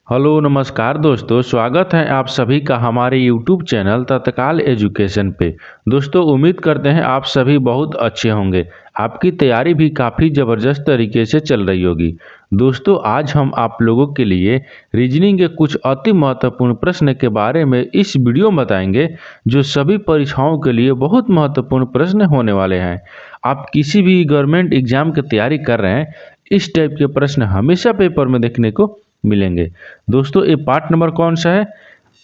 Hello नमस्कार दोस्तों, स्वागत है आप सभी का हमारे YouTube चैनल तत्काल एजुकेशन पे। दोस्तों उम्मीद करते हैं आप सभी बहुत अच्छे होंगे। आपकी तैयारी भी काफ़ी ज़बरदस्त तरीके से चल रही होगी। दोस्तों आज हम आप लोगों के लिए रीजनिंग के कुछ अति महत्वपूर्ण प्रश्न के बारे में इस वीडियो में बताएंगे, जो सभी परीक्षाओं के लिए बहुत महत्वपूर्ण प्रश्न होने वाले हैं। आप किसी भी गवर्नमेंट एग्जाम की तैयारी कर रहे हैं, इस टाइप के प्रश्न हमेशा पेपर में देखने को मिलेंगे। दोस्तों ये पार्ट नंबर कौन सा है?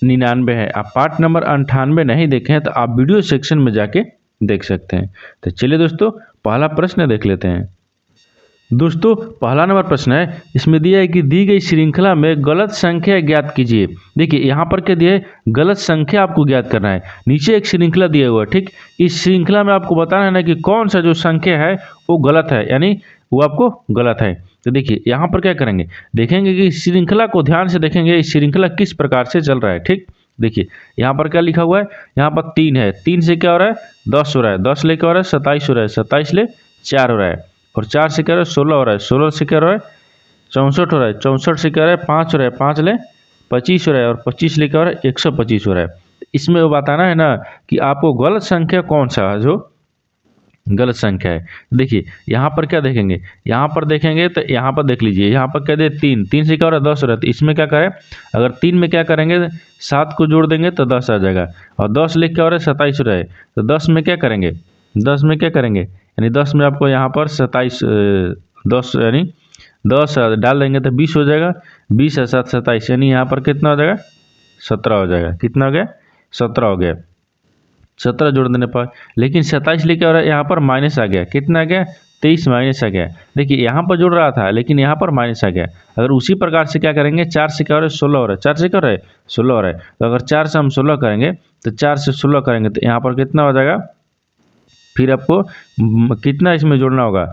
99 है। आप पार्ट नंबर 98 नहीं देखे हैं तो आप वीडियो सेक्शन में जाके देख सकते हैं। तो चलिए दोस्तों पहला प्रश्न देख लेते हैं। दोस्तों पहला नंबर प्रश्न है, इसमें दिया है कि दी गई श्रृंखला में गलत संख्या ज्ञात कीजिए। देखिए यहाँ पर क्या दिया है, गलत संख्या आपको ज्ञात करना है। नीचे एक श्रृंखला दिया हुआ है, ठीक। इस श्रृंखला में आपको बताना है ना कि कौन सा जो संख्या है वो गलत है, यानी वो आपको गलत है। तो देखिए यहाँ पर क्या करेंगे, देखेंगे कि श्रृंखला को ध्यान से देखेंगे, इस श्रृंखला किस प्रकार से चल रहा है, ठीक। देखिए यहाँ पर क्या लिखा हुआ है, यहाँ पर 3 है, 3 से क्या हो रहा है 10 हो रहा है, 10 ले क्या हो रहा है 27 हो रहा है, 27 ले 4 हो रहा है, और 4 से क्या हो रहा है 16 हो रहा है, 16 से क्या हो रहा है 64 हो रहा है, 64 से क्या हो रहा है 5 हो रहा है, 5 ले 25 हो रहा है, और 25 ले क्या हो रहा है 125 हो रहा है। इसमें वो बताना है ना कि आपको गलत संख्या कौन सा है जो गलत संख्या है। देखिए यहाँ पर क्या देखेंगे, यहाँ पर देखेंगे तो यहाँ पर देख लीजिए, यहाँ पर क्या दे 3, 3 से क्या हो रहा है 10 हो रहा है, तो इसमें क्या करें, अगर 3 में क्या करेंगे 7 को जोड़ देंगे तो 10 आ जाएगा, और 10 लिख क्या हो रहा है 27 हो रहा है, तो 10 में क्या करेंगे, 10 में क्या करेंगे, यानी 10 में आपको यहाँ पर 27 10 यानी 10 डाल देंगे तो 20 हो जाएगा, 20 है 7 27, यानी यहाँ पर कितना हो जाएगा 17 हो जाएगा। कितना हो गया 17 हो गया, 17 जोड़ देने पर, लेकिन 27 लेके और यहाँ पर माइनस आ गया, कितना आ गया 23 माइनस आ गया। देखिए यहाँ पर जुड़ रहा था लेकिन यहाँ पर माइनस आ गया। अगर उसी प्रकार से क्या करेंगे, 4 से क्या हो रहा है 16 हो रहा है, 4 से क्या हो रहा है 16 हो रहा है, तो अगर 4 से हम 16 करेंगे तो 4 से 16 करेंगे तो यहाँ पर कितना हो जाएगा, फिर आपको कितना इसमें जोड़ना होगा,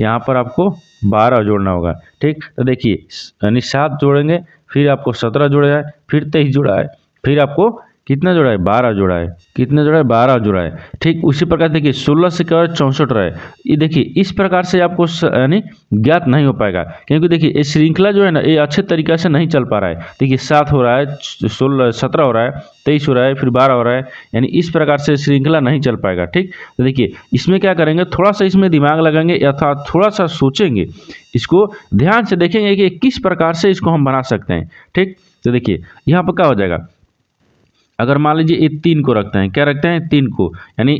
यहाँ पर आपको 12 जोड़ना होगा, ठीक। तो देखिए यानी 7 जोड़ेंगे, फिर आपको 17 जोड़ा है, फिर 23 जोड़ा है, फिर आपको कितना जोड़ा है 12 जोड़ा है, कितना जोड़ा है 12 जोड़ा है, ठीक। उसी प्रकार देखिए 16 से क्या हो रहा है 64 रहा है। ये देखिए इस प्रकार से आपको यानी ज्ञात नहीं हो पाएगा, क्योंकि देखिए ये श्रृंखला जो है ना ये अच्छे तरीके से नहीं चल पा रहा है। देखिए 7 हो रहा है, 16 17 हो रहा है, 23 हो रहा है, फिर 12 हो रहा है, यानी इस प्रकार से श्रृंखला नहीं चल पाएगा, ठीक। तो देखिए इसमें क्या करेंगे, थोड़ा सा इसमें दिमाग लगाएंगे या थोड़ा सा सोचेंगे, इसको ध्यान से देखेंगे कि किस प्रकार से इसको हम बना सकते हैं, ठीक। तो देखिए यहाँ पर क्या हो जाएगा, अगर मान लीजिए ये 3 को रखते हैं, क्या रखते हैं 3 को, यानी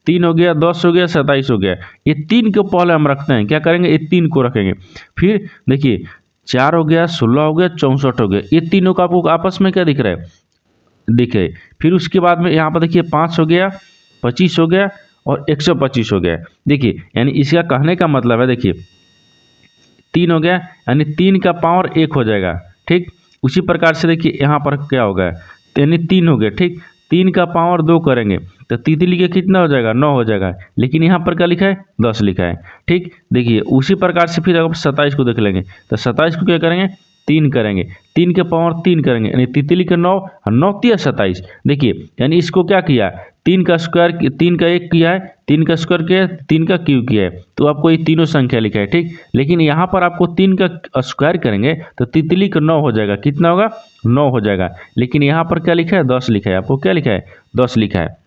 3 हो गया 10 हो गया 27 हो गया, ये 3 को पहले हम रखते हैं, क्या करेंगे ये 3 को रखेंगे, फिर देखिए 4 हो गया 16 हो गया 64 हो गया, ये तीनों का आपको आपस में क्या दिख रहा है दिखे। फिर उसके बाद में यहाँ पर देखिए 5 हो गया 25 हो गया और 125 हो गया। देखिए यानी इसका कहने का मतलब है, देखिए 3 हो गया यानी 3 का पावर 1 हो जाएगा, ठीक। उसी प्रकार से देखिए यहाँ पर क्या होगा, यानी 3 हो गया, ठीक। 3 का पावर 2 करेंगे तो तीतली के कितना हो जाएगा 9 हो जाएगा, लेकिन यहाँ पर क्या लिखा है 10 लिखा है, ठीक। देखिए उसी प्रकार से फिर अगर 27 को देख लेंगे तो 27 को क्या करेंगे 3 करेंगे, 3 के पावर 3 करेंगे, यानी तितली के 9 और 9 तिया 27। देखिए यानी इसको क्या किया, 3 का स्क्वायर 3 का 1 किया है, 3 का स्क्वायर किया है, 3 का क्यूब किया है, तो आपको ये तीनों संख्या लिखा है, ठीक। लेकिन यहाँ पर आपको 3 का स्क्वायर करेंगे तो तितली का 9 हो जाएगा, कितना होगा 9 हो जाएगा, लेकिन यहाँ पर क्या लिखा है 10 लिखा है, आपको क्या लिखा है 10 लिखा है,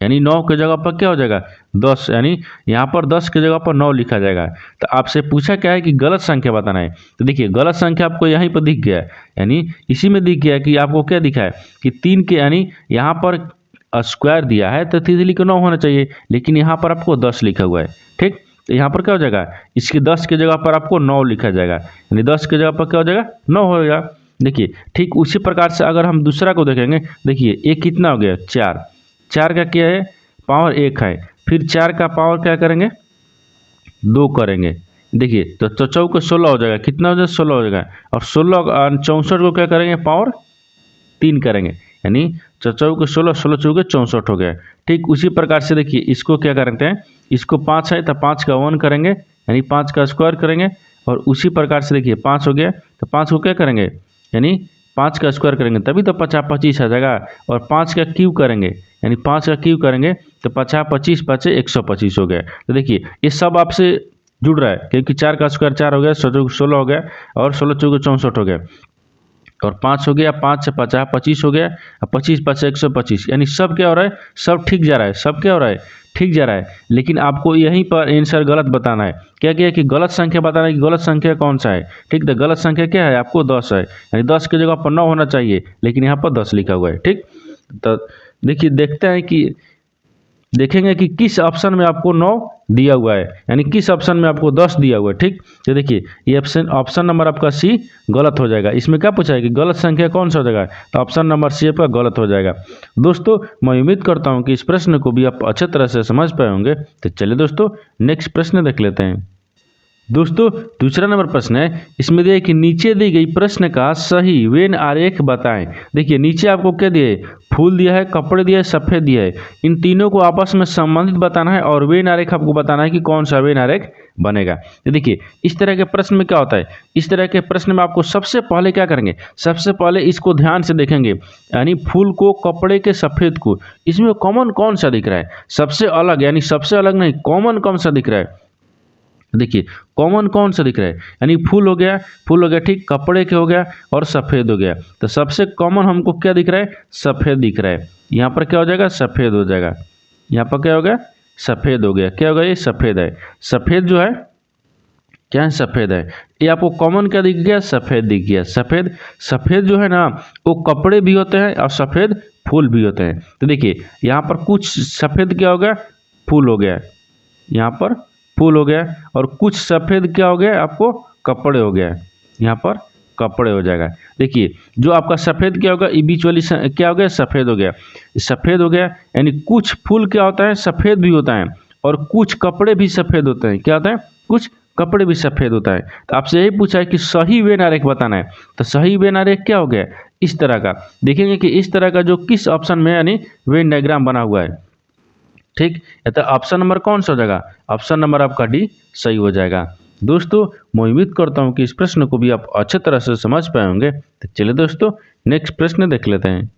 यानी 9 के जगह पर क्या हो जाएगा 10, यानी यहाँ पर 10 के जगह पर 9 लिखा जाएगा। तो आपसे पूछा क्या है कि गलत संख्या बताना है, तो देखिए गलत संख्या आपको यहीं पर दिख गया है, यानी इसी में दिख गया है कि आपको क्या दिखा है कि 3 के, यानी यहाँ पर स्क्वायर दिया है तो तितली को 9 होना चाहिए, लेकिन यहाँ पर आपको 10 लिखा हुआ है, ठीक। तो यहाँ पर क्या हो जाएगा, इसके 10 के जगह पर आपको 9 लिखा जाएगा, यानी 10 के जगह पर क्या हो जाएगा 9 हो जाएगा। देखिए ठीक उसी प्रकार से अगर हम दूसरा को देखेंगे, देखिए ये कितना हो गया 4, 4 का क्या है पावर 1 है, फिर 4 का पावर क्या करेंगे 2 करेंगे, देखिए तो चौक 16 हो जाएगा, कितना हो जाएगा 16 हो जाएगा, और 16 64 को क्या करेंगे पावर 3 करेंगे, यानी चौक 16 16 चौके 64 हो गया, ठीक। उसी प्रकार से देखिए इसको क्या करते हैं, इसको 5 है तो 5 का 1 करेंगे, यानी 5 का स्क्वायर करेंगे, और उसी प्रकार से देखिए 5 हो गया तो 5 को क्या करेंगे, यानी 5 का स्क्वायर करेंगे तभी तो 50 25 आ जाएगा, और 5 का क्यूब करेंगे, यानी 5 का क्यूब करेंगे तो 50 25 5 125 हो गया। तो देखिए ये सब आपसे जुड़ रहा है, क्योंकि 4 का स्क्वायर 4 हो गया, 16 हो गया, और 16 चौके 64 हो गया। और 5 हो गया, 5 से 50 25 हो गया, और 25 5 125, यानी सब क्या हो रहा है, सब ठीक जा रहा है, सब क्या हो रहा है, ठीक जा रहा है। लेकिन आपको यहीं पर आंसर गलत बताना है। क्या किया कि गलत संख्या बताना है कि गलत संख्या कौन सा है। ठीक, तो गलत संख्या क्या है, आपको 10 है, यानी 10 की जगह पर 9 होना चाहिए, लेकिन यहाँ पर 10 लिखा हुआ है। ठीक, तो देखिए देखते हैं कि देखेंगे कि किस ऑप्शन में आपको 9 दिया हुआ है, यानी किस ऑप्शन में आपको 10 दिया हुआ है। ठीक, तो देखिए ये ऑप्शन नंबर आपका सी गलत हो जाएगा। इसमें क्या पूछा है कि गलत संख्या कौन सा हो जाएगा, तो ऑप्शन नंबर सी आपका गलत हो जाएगा। दोस्तों मैं उम्मीद करता हूं कि इस प्रश्न को भी आप अच्छे तरह से समझ पाए होंगे। तो चलिए दोस्तों नेक्स्ट प्रश्न देख लेते हैं। दोस्तों दूसरा नंबर प्रश्न है, इसमें दिया है कि नीचे दी गई प्रश्न का सही वेन आरेख बताएं। देखिए नीचे आपको क्या दिया है, फूल दिया है, कपड़े दिया है, सफ़ेद दिया है। इन तीनों को आपस में संबंधित बताना है और वेन आरेख आपको बताना है कि कौन सा वेन आरेख बनेगा। तो देखिए इस तरह के प्रश्न में क्या होता है, इस तरह के प्रश्न में आपको सबसे पहले क्या करेंगे, सबसे पहले इसको ध्यान से देखेंगे, यानी फूल को, कपड़े के, सफ़ेद को, इसमें कॉमन कौन सा दिख रहा है, सबसे अलग, यानी सबसे अलग नहीं, कॉमन कौन सा दिख रहा है। देखिए कॉमन कौन सा दिख रहा है, यानी फूल हो गया, फूल हो गया, ठीक, कपड़े के हो गया और सफ़ेद हो गया। तो सबसे कॉमन हमको क्या दिख रहा है, सफ़ेद दिख रहा है। यहाँ पर क्या हो जाएगा, सफ़ेद हो जाएगा। यहाँ पर क्या हो गया, सफ़ेद हो गया। क्या होगा, ये सफ़ेद है। सफ़ेद जो है क्या है, सफ़ेद है। ये आपको कॉमन क्या दिख गया, सफ़ेद दिख गया। सफ़ेद, सफ़ेद जो है ना वो कपड़े भी होते हैं और सफ़ेद फूल भी होते हैं। तो देखिए यहाँ पर कुछ सफ़ेद क्या हो गया, फूल हो गया, यहाँ पर फूल हो गया, और कुछ सफ़ेद क्या हो गया, आपको कपड़े हो गया, यहाँ पर कपड़े हो जाएगा। देखिए जो आपका सफ़ेद क्या होगा, ये बीच वाली क्या हो गया, सफ़ेद हो गया, सफ़ेद हो गया। यानी कुछ फूल क्या होता है, सफ़ेद भी होता है, और कुछ कपड़े भी सफ़ेद होते हैं। क्या होता है, कुछ कपड़े भी सफ़ेद होता है। तो आपसे यही पूछा है कि सही वेन आरेख बताना है। तो सही वेन आरेख क्या हो गया, इस तरह का देखेंगे कि इस तरह का जो किस ऑप्शन में यानी वेन डायग्राम बना हुआ है। ठीक, तो ऑप्शन नंबर कौन सा हो जाएगा, ऑप्शन नंबर आपका डी सही हो जाएगा। दोस्तों मैं उम्मीद करता हूं कि इस प्रश्न को भी आप अच्छे तरह से समझ पाए होंगे। तो चलिए दोस्तों नेक्स्ट प्रश्न देख लेते हैं।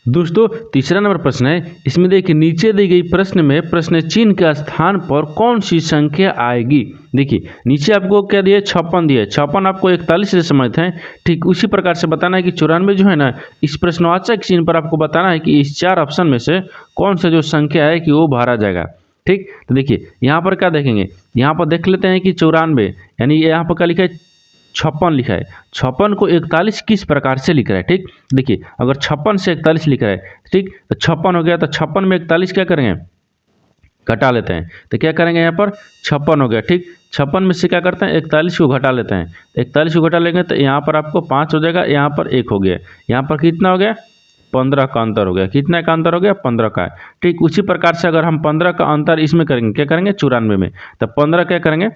दोस्तों तीसरा नंबर प्रश्न है, इसमें देखिए नीचे दी गई प्रश्न में प्रश्न चिन्ह के स्थान पर कौन सी संख्या आएगी। देखिए नीचे आपको क्या दिया, 56 दिया है। 56 आपको 41 से समझते हैं। ठीक उसी प्रकार से बताना है कि 94 जो है ना, इस प्रश्नवाचक चिन्ह पर आपको बताना है कि इस 4 ऑप्शन में से कौन सा जो संख्या है कि वो भरा जाएगा। ठीक, तो देखिए यहाँ पर क्या देखेंगे, यहाँ पर देख लेते हैं कि 94, यानी यहाँ पर क्या लिखा है, 56 लिखा है। 56 को 41 किस प्रकार से लिख रहा है। ठीक, देखिए अगर 56 से 41 लिख रहा है, ठीक, तो 56 हो गया, तो 56 में 41 क्या करेंगे, घटा लेते हैं। तो क्या करेंगे, यहाँ पर 56 हो गया। ठीक, 56 में से क्या करते हैं, 41 को घटा लेते हैं। 41 को घटा लेंगे तो यहाँ पर आपको 5 हो जाएगा, यहाँ पर 1 हो गया, यहाँ पर कितना हो गया, 15 का अंतर हो गया। कितना का अंतर हो गया, 15 का। ठीक उसी प्रकार से अगर हम 15 का अंतर इसमें करेंगे, क्या करेंगे, 94 में, तो 15 क्या करेंगे,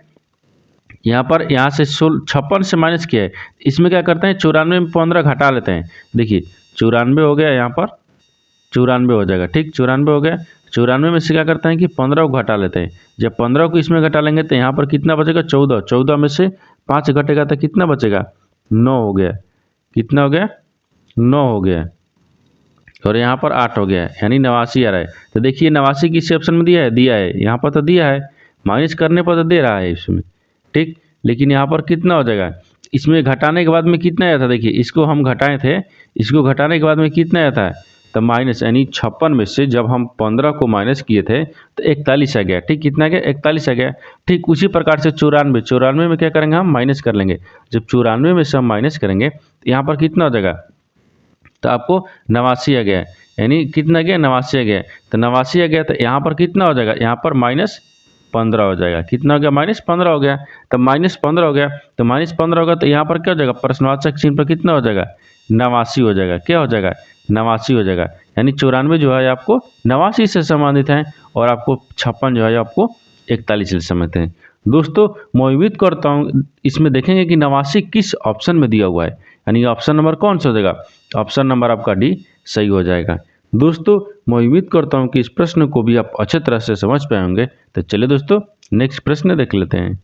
यहाँ पर यहाँ से 56 से माइनस किया है, इसमें क्या करते हैं, 94 में 15 घटा लेते हैं। देखिए 94 हो गया, यहाँ पर 94 हो जाएगा। ठीक 94 हो गया, 94 में से क्या करते हैं कि 15 को घटा लेते हैं। जब 15 को इसमें घटा लेंगे तो यहाँ पर कितना बचेगा, 14। 14 में से 5 घटेगा तो कितना बचेगा, 9 हो गया। कितना हो गया, 9 हो गया, और यहाँ पर 8 हो गया, यानी 89 आ रहा है। तो देखिए 89 किसी ऑप्शन में दिया है, दिया है, यहाँ पर तो दिया है, माइनस करने पर तो दे रहा है इसमें। ठीक, लेकिन यहाँ पर कितना हो जाएगा, इसमें घटाने के बाद में कितना आया था, देखिए इसको हम घटाए थे, इसको घटाने के बाद में कितना आया था, तो माइनस, यानी 56 में से जब हम 15 को माइनस किए थे तो 41 आ गया। ठीक कितना आ गया, 41 आ गया। ठीक उसी प्रकार से 94, 94 में क्या करेंगे, हम माइनस कर लेंगे। जब 94 में से हम माइनस करेंगे तो यहाँ पर कितना हो जाएगा, तो आपको 89 आ गया, यानी कितना गया, 89 आ गया। तो 89 आ गया तो यहाँ पर कितना हो जाएगा, यहाँ पर -15 हो जाएगा। कितना हो गया, -15 हो गया। तो -15 हो गया, तो -15 होगा तो यहाँ पर क्या हो जाएगा, प्रश्नवाचक चिन्ह पर कितना हो जाएगा, 89 हो जाएगा। क्या हो जाएगा, 89 हो जाएगा। यानी 94 जो है आपको 89 से संबंधित है, और आपको 56 जो है आपको 41 से संबंधित है। दोस्तों मैं उम्मीद करता हूँ इसमें देखेंगे कि 89 किस ऑप्शन में दिया हुआ है, यानी ऑप्शन नंबर कौन सा हो जाएगा, ऑप्शन नंबर आपका डी सही हो जाएगा। दोस्तों मैं उम्मीद करता हूं कि इस प्रश्न को भी आप अच्छे तरह से समझ पाए होंगे। तो चलिए दोस्तों नेक्स्ट प्रश्न देख लेते हैं।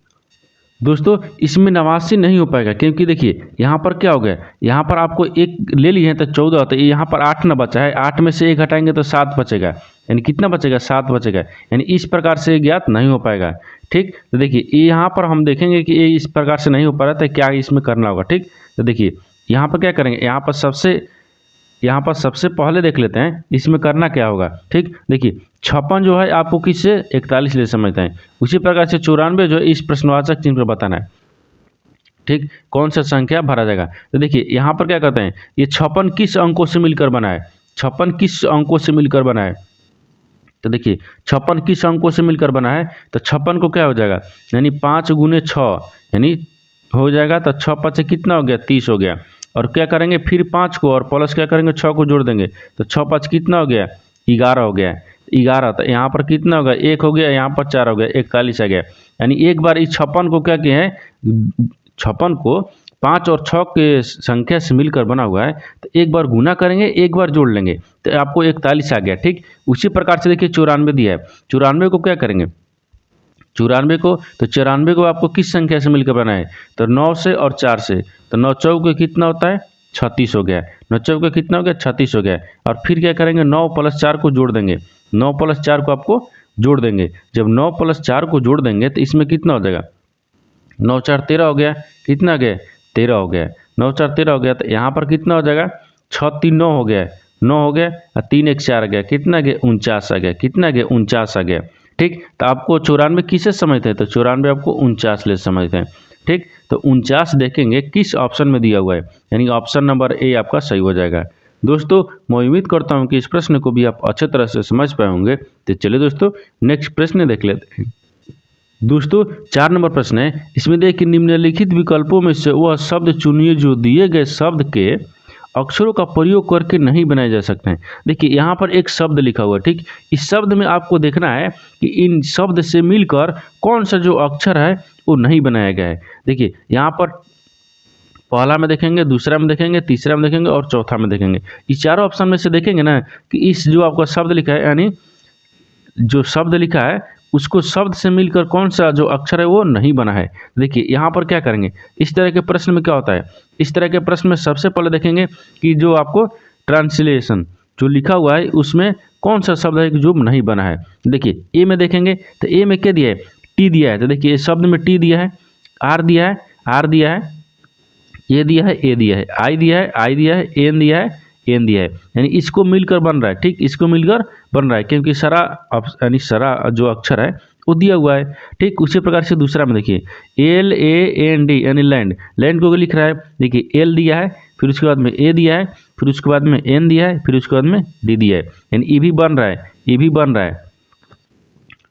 दोस्तों इसमें 89 नहीं हो पाएगा, क्योंकि देखिए यहाँ पर क्या हो गया, यहाँ पर आपको एक ले लिए हैं तो 14, तो यहाँ पर 8 ना बचा है, 8 में से 1 हटाएंगे तो 7 बचेगा, यानी कितना बचेगा, 7 बचेगा। यानी इस प्रकार से ज्ञात नहीं हो पाएगा। ठीक, तो देखिए यहाँ पर हम देखेंगे कि ये इस प्रकार से नहीं हो पा रहा था, क्या इसमें करना होगा। ठीक, तो देखिए यहाँ पर क्या करेंगे, यहाँ पर सबसे पहले देख लेते हैं इसमें करना क्या होगा। ठीक, देखिए 56 जो है आपको किससे 41 ले समझते हैं। उसी प्रकार से 94 जो है इस प्रश्नवाचक चिन्ह पर बताना है। ठीक, कौन सा संख्या भरा जाएगा। तो देखिए यहाँ पर क्या करते हैं, ये 56 किस अंकों से मिलकर बना है, 56 किस अंकों से मिलकर बना है। तो देखिए 56 किस अंकों से मिलकर बना है, तो 56 को क्या हो जाएगा, यानी 5 गुने 6 यानी हो जाएगा, तो 6 5 से कितना हो गया 30 हो गया। और क्या करेंगे फिर 5 को और प्लस क्या करेंगे 6 को जोड़ देंगे, तो 6 5 कितना हो गया 11 हो गया। 11 तो यहाँ पर कितना होगा 1 हो गया, यहाँ पर 4 हो गया, 41 आ गया। यानी एक बार इस 56 को क्या किया है, 56 को 5 और 6 के संख्या से मिलकर बना हुआ है, तो एक बार गुना करेंगे एक बार जोड़ लेंगे तो आपको 41 आ गया। ठीक, उसी प्रकार से देखिए 94 दिया है, 94 को क्या करेंगे, 94 को आपको किस संख्या से मिलकर बना है, तो 9 से और 4 से, तो 9 चौके कितना होता है 36 हो गया, 9 चौके कितना हो गया 36 हो गया। और फिर क्या करेंगे 9 + 4 को जोड़ देंगे, 9 + 4 को आपको जोड़ देंगे। जब 9 + 4 को जोड़ देंगे तो इसमें कितना हो जाएगा, 9 4 13 हो गया, कितना गया 13 हो गया, 9 4 13 हो गया। तो यहाँ पर कितना हो जाएगा 6 3 9 हो गया, 9 हो गया और 3 1 4 आ गया, कितना गया 49 आ गया, कितना गया 49 आ गया। ठीक, तो आपको 94 किसे समझते हैं, तो 94 आपको 49 ले समझते हैं। ठीक, तो 49 देखेंगे किस ऑप्शन में दिया हुआ है, यानी ऑप्शन नंबर ए आपका सही हो जाएगा। दोस्तों मैं उम्मीद करता हूँ कि इस प्रश्न को भी आप अच्छे तरह से समझ पाए होंगे। तो चलिए दोस्तों नेक्स्ट प्रश्न देख लेते हैं। दोस्तों 4 नंबर प्रश्न है, इसमें देखिए निम्नलिखित विकल्पों में से वह शब्द चुनिए जो दिए गए शब्द के अक्षरों का प्रयोग करके नहीं बनाए जा सकते हैं। देखिए यहाँ पर एक शब्द लिखा हुआ है। ठीक, इस शब्द में आपको देखना है कि इन शब्द से मिलकर कौन सा जो अक्षर है वो नहीं बनाया गया है। देखिए यहाँ पर पहला में देखेंगे, दूसरा में देखेंगे, तीसरा में देखेंगे और चौथा में देखेंगे। इस चारों ऑप्शन में से देखेंगे ना कि इस जो आपका शब्द लिखा है, यानी जो शब्द लिखा है उसको शब्द से मिलकर कौन सा जो अक्षर है वो नहीं बना है। देखिए यहाँ पर क्या करेंगे, इस तरह के प्रश्न में क्या होता है, इस तरह के प्रश्न में सबसे पहले देखेंगे कि जो आपको ट्रांसलेशन जो लिखा हुआ है उसमें कौन सा शब्द है जो नहीं बना है। देखिए ए में देखेंगे तो ए में क्या दिया है, टी दिया है। तो देखिए इस शब्द में टी दिया है, आर दिया है, आर दिया है, ए दिया है, ए दिया है, आई दिया है, आई दिया है, एन दिया है, एन दिया है। यानी इसको मिलकर बन रहा है। ठीक, इसको मिलकर बन रहा है क्योंकि सारा यानी सारा जो अक्षर है वो दिया हुआ है। ठीक, उसी प्रकार से दूसरा में देखिए एल ए एन डी यानी लैंड, लैंड को लिख रहा है। देखिए एल दिया है, फिर उसके बाद में ए दिया है, फिर उसके बाद में एन दिया है, फिर उसके बाद में डी दिया है। यानी ई भी बन रहा है, ई भी बन रहा है।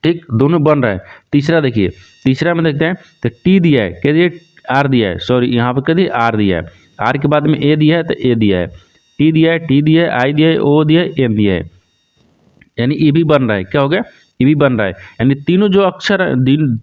ठीक, दोनों बन रहा है। तीसरा देखिए, तीसरा में देखते हैं तो टी दिया है, कह दिए आर दिया है, सॉरी यहाँ पर कह दिए आर दिया है, आर के बाद में ए दिया है तो ए दिया है, टी दिया है, टी दिया है, आई दिया है, ओ दिया है, एन दिया है। यानी ई भी बन रहा है, क्या हो गया ई भी बन रहा है। यानी तीनों जो अक्षर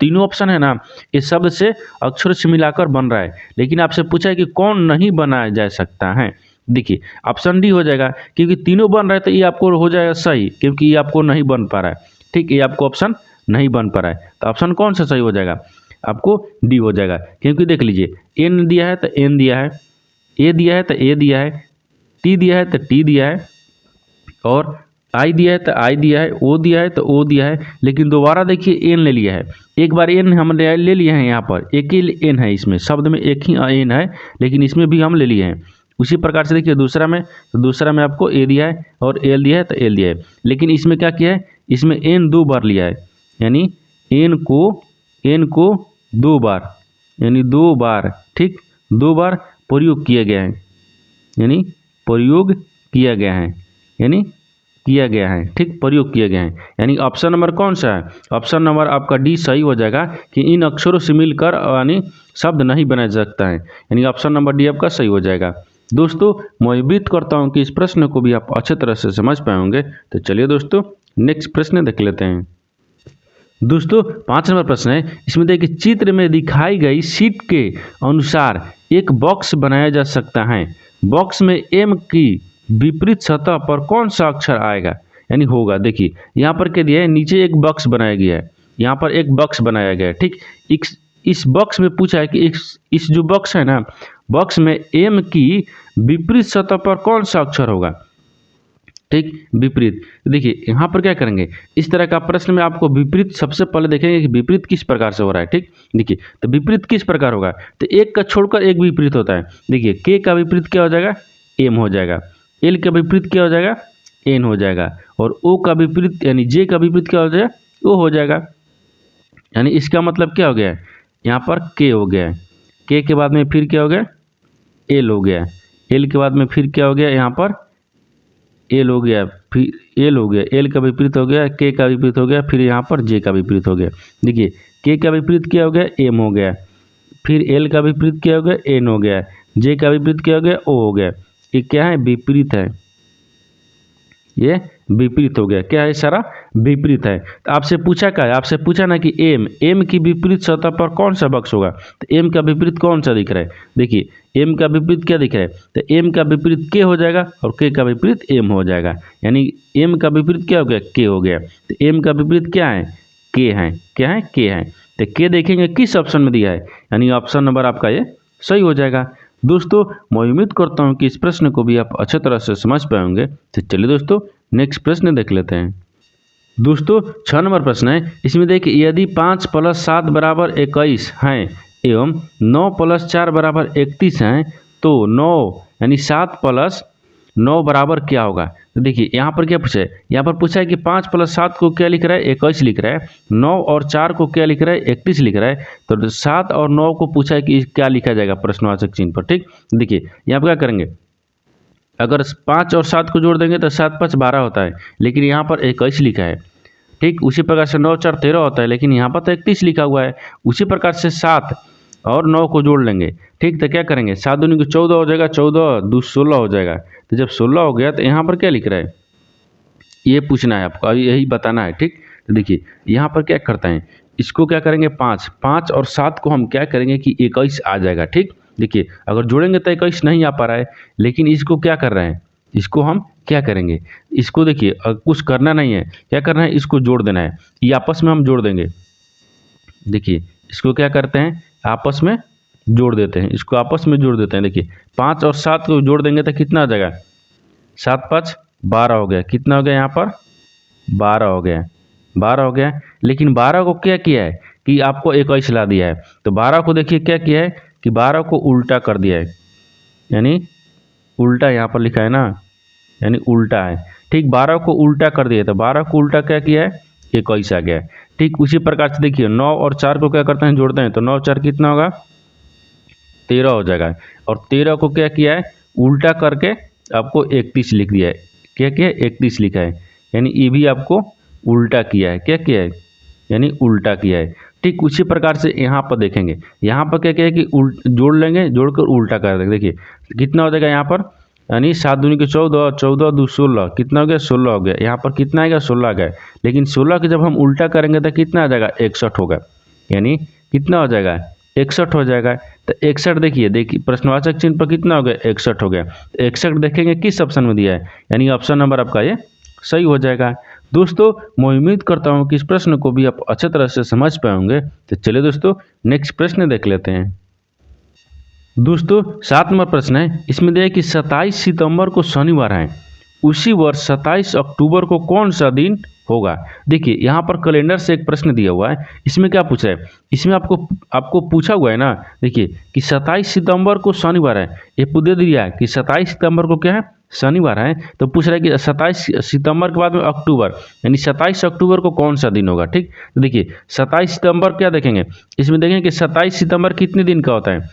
तीनों ऑप्शन है ना इस शब्द से अक्षर से मिलाकर बन रहा है। लेकिन आपसे पूछा है कि कौन नहीं बनाया जा सकता है। देखिए ऑप्शन डी हो जाएगा क्योंकि तीनों बन रहा है तो ये आपको हो जाएगा सही, क्योंकि ये आपको नहीं बन पा रहा है। ठीक, ये आपको ऑप्शन नहीं बन पा रहा है तो ऑप्शन कौन सा सही हो जाएगा, आपको डी हो जाएगा। क्योंकि देख लीजिए एन दिया है तो एन दिया है, ए दिया है तो ए दिया है, टी दिया है तो टी दिया है, और आई दिया है तो आई दिया है, ओ दिया है तो ओ दिया है। लेकिन दोबारा देखिए एन ले लिया है, एक बार एन हम ले लिए हैं, यहाँ पर एक ही एन है, इसमें शब्द में एक ही एन है लेकिन इसमें भी हम ले लिए हैं। उसी प्रकार से देखिए दूसरा में, तो दूसरा में आपको ए दिया है और एल दिया है तो एल दिया है। लेकिन इसमें क्या किया है, इसमें एन 2 बार लिया है, यानी एन को 2 बार, यानी 2 बार, ठीक 2 बार प्रयोग किया गया है, यानी प्रयोग किया गया है, यानी किया गया है। ठीक, प्रयोग किया गया है। यानी ऑप्शन नंबर कौन सा है, ऑप्शन नंबर आपका डी सही हो जाएगा कि इन अक्षरों से मिलकर यानी शब्द नहीं बनाया जा सकता है। यानी ऑप्शन नंबर डी आपका सही हो जाएगा। दोस्तों मैं उम्मीद करता हूं कि इस प्रश्न को भी आप अच्छे तरह से समझ पाए होंगे। तो चलिए दोस्तों नेक्स्ट प्रश्न देख लेते हैं। दोस्तों 5 नंबर प्रश्न है, इसमें देखिए चित्र में दिखाई गई शीट के अनुसार एक बॉक्स बनाया जा सकता है। बॉक्स में एम की विपरीत सतह पर कौन सा अक्षर आएगा, यानी होगा। देखिए यहाँ पर क्या दिया है, नीचे एक बॉक्स बनाया गया है, यहाँ पर एक बॉक्स बनाया गया है। ठीक, इस बॉक्स में पूछा है कि इस जो बॉक्स है ना, बॉक्स में एम की विपरीत सतह पर कौन सा अक्षर होगा। ठीक, विपरीत। देखिए यहाँ पर क्या करेंगे, इस तरह का प्रश्न में आपको विपरीत सबसे पहले देखेंगे कि विपरीत किस प्रकार से हो रहा है। ठीक, देखिए तो विपरीत किस प्रकार होगा, तो एक का छोड़कर एक विपरीत होता है। देखिए के का विपरीत क्या हो जाएगा, एम हो जाएगा, एल का विपरीत क्या हो जाएगा, एन हो जाएगा, और ओ का विपरीत यानी जे का विपरीत क्या हो जाएगा, ओ हो जाएगा। यानी इसका मतलब क्या हो गया, यहाँ पर के हो गया, के के बाद में फिर क्या हो गया, एल हो गया, एल के बाद में फिर क्या हो गया, यहाँ पर एल हो गया, फिर एल हो गया, एल का विपरीत हो गया, के का विपरीत हो गया, फिर यहाँ पर जे का विपरीत हो गया। देखिए के का विपरीत क्या हो गया, एम हो गया, फिर एल का विपरीत क्या हो गया, एन हो गया, जे का विपरीत क्या हो गया, ओ हो गया। ये क्या है, विपरीत है, ये विपरीत हो गया। क्या है, सारा विपरीत है। तो आपसे पूछा क्या है, आपसे पूछा ना कि एम की विपरीत सतह पर कौन सा बक्स होगा, तो एम का विपरीत कौन सा दिख रहा है। देखिए एम का विपरीत क्या दिख रहा है, तो एम का विपरीत के हो जाएगा और के का विपरीत एम हो जाएगा। यानी एम का विपरीत क्या हो गया, के हो गया। तो एम का विपरीत क्या है, के है, क्या है, के है। तो के देखेंगे किस ऑप्शन में दिया है, यानी ऑप्शन नंबर आपका ये सही हो जाएगा। दोस्तों मैं उम्मीद करता हूँ कि इस प्रश्न को भी आप अच्छे तरह से समझ पाए होंगे। तो चलिए दोस्तों नेक्स्ट प्रश्न देख लेते हैं। दोस्तों 6 नंबर प्रश्न है, इसमें देखिए यदि 5 + 7 = 21 हैं एवं 9 + 4 = 31 हैं तो 9 यानी 7 + 9 बराबर क्या होगा। तो देखिए यहाँ पर क्या पूछा है, यहाँ पर पूछा है कि 5 + 7 को क्या लिख रहा है, 21 लिख रहा है, 9 और 4 को क्या लिख रहा है, 31 लिख रहा है। तो 7 और 9 को पूछा है कि क्या लिखा जाएगा प्रश्नवाचक चिन्ह पर। ठीक, देखिए यहाँ पर क्या करेंगे, अगर 5 और 7 को जोड़ देंगे तो 7 × 5 = 12 होता है, लेकिन यहाँ पर 21 लिखा है। ठीक, उसी प्रकार से 9 × 4 = 13 होता है, लेकिन यहाँ पर तो 31 लिखा हुआ है। उसी प्रकार से 7 और 9 को जोड़ लेंगे। ठीक, तो क्या करेंगे, 7 दूनी को 14 हो जाएगा, 14 2 16 हो जाएगा। तो जब 16 हो गया तो यहाँ पर क्या लिख रहा है, ये पूछना है आपको, अभी यही बताना है। ठीक, तो देखिए यहाँ पर क्या करते हैं, इसको क्या करेंगे, 5 और 7 को हम क्या करेंगे कि 21 आ जाएगा। ठीक, देखिए अगर जोड़ेंगे तो 21 नहीं आ पा रहा है, लेकिन इसको क्या कर रहे हैं, इसको हम क्या करेंगे, इसको देखिए कुछ करना नहीं है, क्या करना है, इसको जोड़ देना है, ये आपस में हम जोड़ देंगे। देखिए इसको क्या करते हैं, आपस में जोड़ देते हैं, इसको आपस में जोड़ देते हैं। देखिए 5 और 7 को जोड़ देंगे तो कितना आ जाएगा, 7 × 5 = 12 हो गया। कितना हो गया, यहाँ पर 12 हो गया, 12 हो गया। लेकिन 12 को क्या किया है कि आपको 21 ला दिया है। तो 12 को देखिए क्या किया है कि 12 को उल्टा कर दिया है, यानी उल्टा यहाँ पर लिखा है ना, यानी उल्टा है। ठीक, 12 को उल्टा कर दिया, तो 12 को उल्टा क्या किया है, 21 आ गया। ठीक, उसी प्रकार से देखिए 9 और 4 को क्या करते हैं, जोड़ते हैं, तो 9 × 4 कितना होगा, 13 हो जाएगा। और 13 को क्या किया है, उल्टा करके आपको 31 लिख दिया है। क्या किया है, 31 लिखा है, यानी ये भी आपको उल्टा किया है। क्या किया है, यानी उल्टा किया है। ठीक, उसी प्रकार से यहाँ पर देखेंगे, यहाँ पर क्या है कि जोड़ लेंगे, जोड़कर उल्टा कर देंगे। देखिए कितना हो जाएगा यहाँ पर, यानी 7 दूनी के 14, 14 2 16, कितना हो गया, 16 हो गया। यहाँ पर कितना आएगा, 16 आ गया। लेकिन 16 के जब हम उल्टा करेंगे तो कितना आ जाएगा, 61 होगा, यानी कितना हो जाएगा, 61 हो जाएगा। तो 61 देखिए प्रश्नवाचक चिन्ह पर कितना हो गया, 61 हो गया। 61 देखेंगे किस ऑप्शन में दिया है, यानी ऑप्शन नंबर आपका ये सही हो जाएगा। दोस्तों मैं उम्मीद करता हूँ कि इस प्रश्न को भी आप अच्छे तरह से समझ पाए होंगे। तो चलिए दोस्तों नेक्स्ट प्रश्न देख लेते हैं। दोस्तों 7 नंबर प्रश्न है, इसमें दिया है कि 27 सितंबर को शनिवार है, उसी वर्ष 27 अक्टूबर को कौन सा दिन होगा। देखिए यहाँ पर कैलेंडर से एक प्रश्न दिया हुआ है, इसमें क्या पूछा है, इसमें आपको पूछा हुआ है ना, देखिए कि 27 सितंबर को शनिवार है, ये दे दिया है कि 27 सितंबर को क्या है, शनिवार है। तो पूछ रहा है कि 27 सितंबर के बाद में अक्टूबर, यानी 27 अक्टूबर को कौन सा दिन होगा। ठीक, तो देखिए 27 सितंबर क्या देखेंगे, इसमें देखेंगे कि 27 सितंबर कितने दिन का होता है,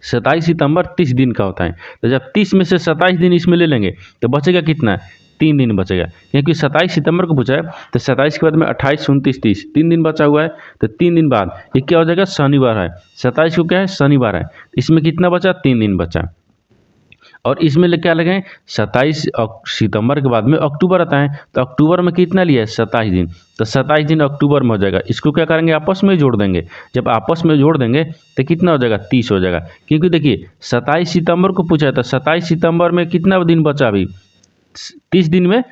27 सितंबर 30 दिन का होता है। तो जब 30 में से 27 दिन इसमें ले लेंगे तो बचेगा कितना, 3 दिन बचेगा, क्योंकि 27 सितंबर को पूछा है। तो 27 के बाद में 28 29 30, 3 दिन बचा हुआ है। तो 3 दिन बाद ये क्या हो जाएगा, शनिवार है। 27 को क्या है, शनिवार है, इसमें कितना बचा, 3 दिन बचा। और इसमें क्या लगाएं, 27 सितंबर के बाद में अक्टूबर आता है, तो अक्टूबर में कितना लिया है, 27 दिन। तो 27 दिन अक्टूबर में हो जाएगा। इसको क्या करेंगे, आपस में जोड़ देंगे। जब आपस में जोड़ देंगे तो कितना हो जाएगा, 30 हो जाएगा। क्योंकि देखिए 27 सितंबर को पूछा है, तो 27 सितंबर में कितना दिन बचा, अभी 30 दिन में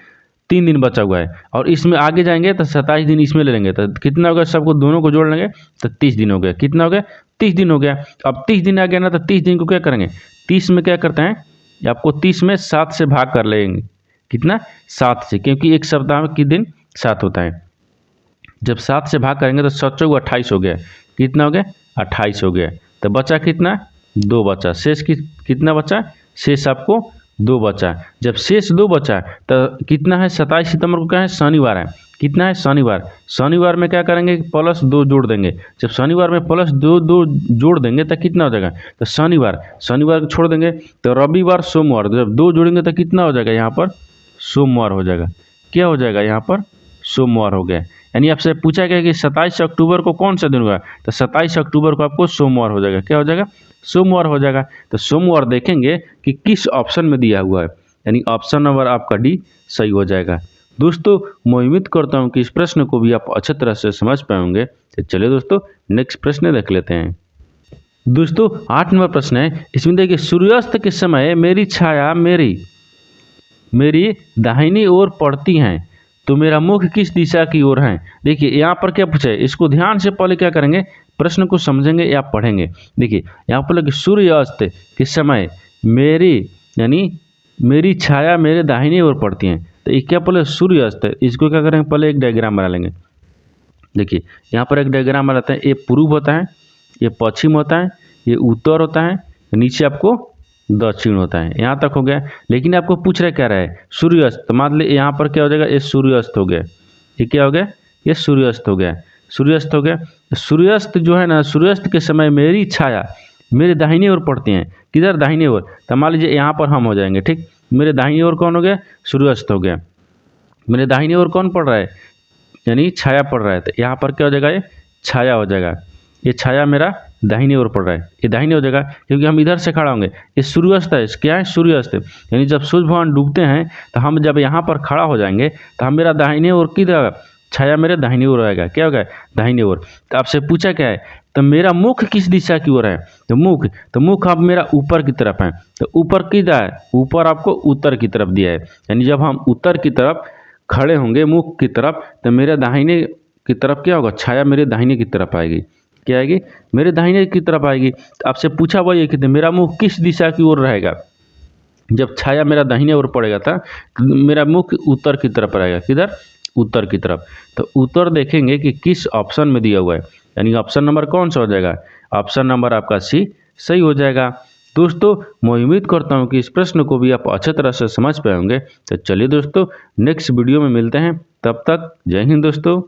3 दिन बचा हुआ है। और इसमें आगे जाएंगे तो 27 दिन इसमें ले लेंगे, तो कितना हो गया, सबको दोनों को जोड़ लेंगे तो 30 दिन हो गया। कितना हो गया, 30 दिन हो गया। अब 30 दिन आ गया ना, तो 30 दिन को क्या करेंगे, 30 में क्या करते हैं, आपको 30 में 7 से भाग कर लेंगे, कितना 7 से, क्योंकि एक सप्ताह में कितने दिन 7 होता है। जब 7 से भाग करेंगे तो 7 चौक 28 हो गया। कितना हो गया 28 हो गया। तो बचा कितना 2 बचा। शेष कितना बचा, शेष आपको 2 बचा। जब शेष 2 बचा तो कितना है 27 सितंबर को क्या है शनिवार है। कितना है शनिवार। शनिवार में क्या करेंगे +2 जोड़ देंगे। जब शनिवार में +2 जोड़ देंगे तो कितना हो जाएगा, तो शनिवार को छोड़ देंगे तो रविवार सोमवार, जब 2 जोड़ेंगे तो कितना हो जाएगा यहाँ पर सोमवार हो जाएगा। क्या हो जाएगा यहाँ पर सोमवार हो गया। यानी आपसे पूछा गया कि 27 अक्टूबर को कौन सा दिन होगा, तो 27 अक्टूबर को आपको सोमवार हो जाएगा। क्या हो जाएगा सोमवार हो जाएगा। तो सोमवार देखेंगे कि किस ऑप्शन में दिया हुआ है, यानी ऑप्शन नंबर आपका डी सही हो जाएगा। दोस्तों मैं उम्मीद करता हूं कि इस प्रश्न को भी आप अच्छी तरह से समझ पाएंगे। तो चलिए दोस्तों नेक्स्ट प्रश्न देख लेते हैं। दोस्तों 8 नंबर प्रश्न है, इसमें देखिए सूर्यास्त के समय मेरी छाया मेरी दाहिनी ओर पड़ती है तो मेरा मुख किस दिशा की ओर है। देखिए यहाँ पर क्या पूछा है, इसको ध्यान से पहले क्या करेंगे प्रश्न को समझेंगे या पढ़ेंगे। देखिए यहाँ पर लगे सूर्यास्त के समय मेरी छाया मेरे दाहिनी ओर पड़ती है। तो ये क्या पहले सूर्यास्त है, इसको क्या करेंगे पहले एक डायग्राम बना लेंगे। देखिए यहाँ पर एक डायग्राम बनाते हैं, ये पूर्व होता है, ये पश्चिम होता है, ये उत्तर होता है, नीचे आपको दक्षिण होता है। यहाँ तक हो गया। लेकिन आपको पूछ रहे क्या रहा है सूर्यास्त, तो मान ली यहाँ पर क्या हो जाएगा, ये सूर्यास्त हो गया। ये क्या हो गया, ये सूर्यास्त हो गया। सूर्यास्त हो गया। सूर्यास्त जो है ना, सूर्यास्त के समय मेरी छाया मेरे दाहिनी ओर पड़ती है। किधर दाहिनी ओर, तो मान लीजिए यहाँ पर हम हो जाएंगे। ठीक, मेरे दाहिनी ओर कौन हो गया सूर्यास्त हो गया। मेरे दाहिनी ओर कौन पड़ रहा है, यानी छाया पड़ रहा है। तो यहाँ पर क्या हो जाएगा, ये छाया हो जाएगा। ये छाया मेरा दाहिनी ओर पड़ रहा है, ये दाहिनी हो जाएगा क्योंकि हम इधर से खड़ा होंगे। ये सूर्यास्त है, क्या है सूर्यास्त, यानी जब सूर्य भगवान डूबते हैं तो हम जब यहाँ पर खड़ा हो जाएंगे तो हम मेरा दाहिनी ओर किधर, छाया मेरे दाहिनी ओर आएगा। क्या होगा दाहिनी ओर। तो आपसे पूछा क्या है, तो मेरा मुख किस दिशा की ओर है, तो मुख अब मेरा ऊपर की तरफ है। तो ऊपर किधर है, ऊपर आपको उत्तर की तरफ दिया है। यानी जब हम उत्तर की तरफ खड़े होंगे मुख की तरफ, तो मेरे दाहिने की तरफ क्या होगा, छाया मेरे दाहिने की तरफ आएगी। क्या आएगी, मेरे दाहिने की तरफ आएगी। तो आपसे पूछा वही है कि मेरा मुख किस दिशा की ओर रहेगा। जब छाया मेरा दाहिने ओर पड़ेगा था तो मेरा मुख उत्तर की तरफ रहेगा। किधर, उत्तर की तरफ। तो उत्तर देखेंगे कि किस ऑप्शन में दिया हुआ है, यानी ऑप्शन नंबर कौन सा हो जाएगा, ऑप्शन नंबर आपका सी सही हो जाएगा। दोस्तों मैं उम्मीद करता हूँ कि इस प्रश्न को भी आप अच्छी तरह से समझ पाए होंगे। तो चलिए दोस्तों नेक्स्ट वीडियो में मिलते हैं, तब तक जय हिंद दोस्तों।